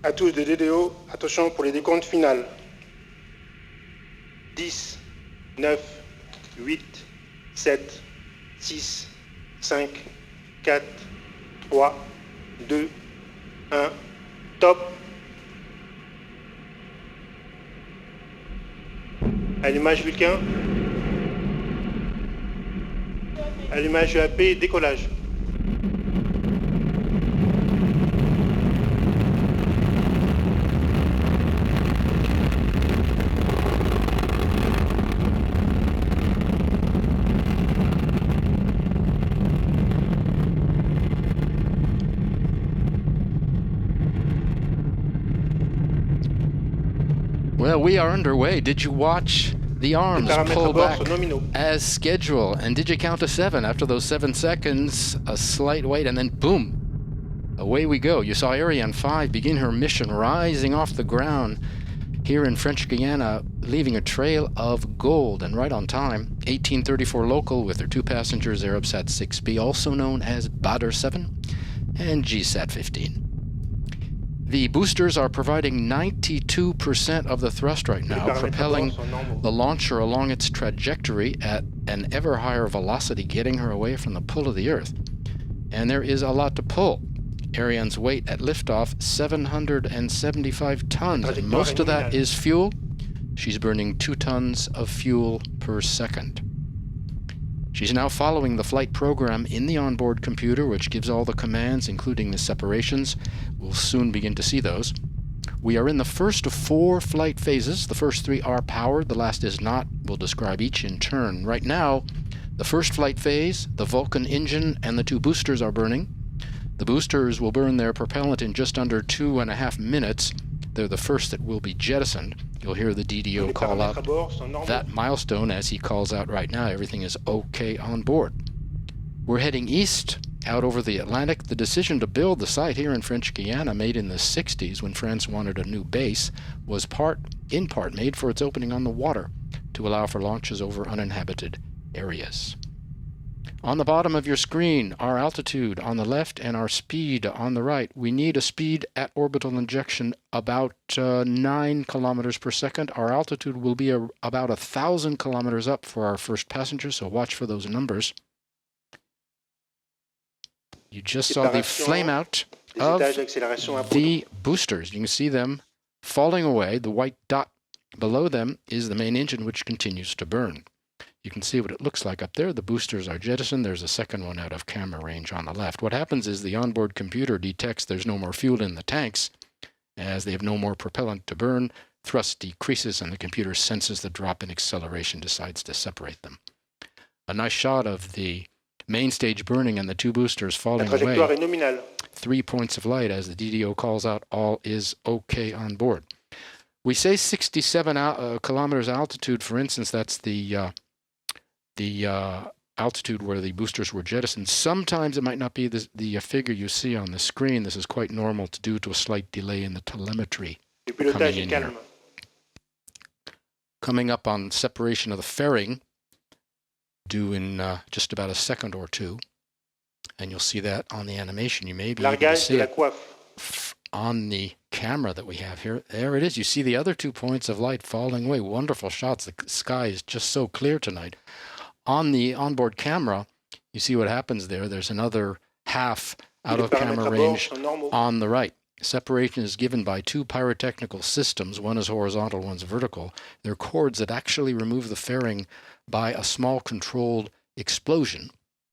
À tous de DDO, attention pour les décomptes finales. 10, 9, 8, 7, 6, 5, 4, 3, 2, 1, top. Allumage Vulcain. Allumage EAP, décollage. Well, we are underway. Did you watch the arms pull back as scheduled? And did you count to 7? After those 7 seconds, a slight wait, and then boom, away we go. You saw Ariane 5 begin her mission, rising off the ground here in French Guiana, leaving a trail of gold, and right on time. 1834 local with her 2 passengers, Arabsat-6B, also known as VA227, and GSAT-15. The boosters are providing 92% of the thrust right now, propelling the launcher along its trajectory at an ever higher velocity, getting her away from the pull of the Earth. And there is a lot to pull. Ariane's weight at liftoff, 775 tons, and most of that is fuel. She's burning 2 tons of fuel per second. She's now following the flight program in the onboard computer, which gives all the commands, including the separations. We'll soon begin to see those. We are in the first of 4 flight phases. The first 3 are powered, the last is not. We'll describe each in turn. Right now, the first flight phase, the Vulcan engine and the 2 boosters are burning. The boosters will burn their propellant in just under 2.5 minutes. They're the first that will be jettisoned. You'll hear the DDO call out that milestone as he calls out right now. Everything is okay on board. We're heading east, out over the Atlantic. The decision to build the site here in French Guiana, made in the 60s when France wanted a new base, was in part made for its opening on the water to allow for launches over uninhabited areas. On the bottom of your screen, our altitude on the left and our speed on the right. We need a speed at orbital injection about 9 kilometers per second. Our altitude will be about 1,000 kilometers up for our first passenger, so watch for those numbers. You just saw the flame out of the boosters. You can see them falling away. The white dot below them is the main engine, which continues to burn. You can see what it looks like up there. The boosters are jettisoned. There's a second one out of camera range on the left. What happens is the onboard computer detects there's no more fuel in the tanks. As they have no more propellant to burn, thrust decreases and the computer senses the drop in acceleration, decides to separate them. A nice shot of the main stage burning and the 2 boosters falling away. 3 points of light as the DDO calls out all is okay on board. We say 67 kilometers altitude, for instance. That's the altitude where the boosters were jettisoned. Sometimes it might not be the figure you see on the screen. This is quite normal to due to a slight delay in the telemetry coming in here. Coming up on separation of the fairing, due in just about a second or 2. And you'll see that on the animation. You may be able to see it on the camera that we have here. There it is. You see the other 2 points of light falling away. Wonderful shots. The sky is just so clear tonight. On the onboard camera, you see what happens there. There's another half out of camera range on the right. Separation is given by 2 pyrotechnical systems. One is horizontal, one's vertical. They're cords that actually remove the fairing by a small controlled explosion.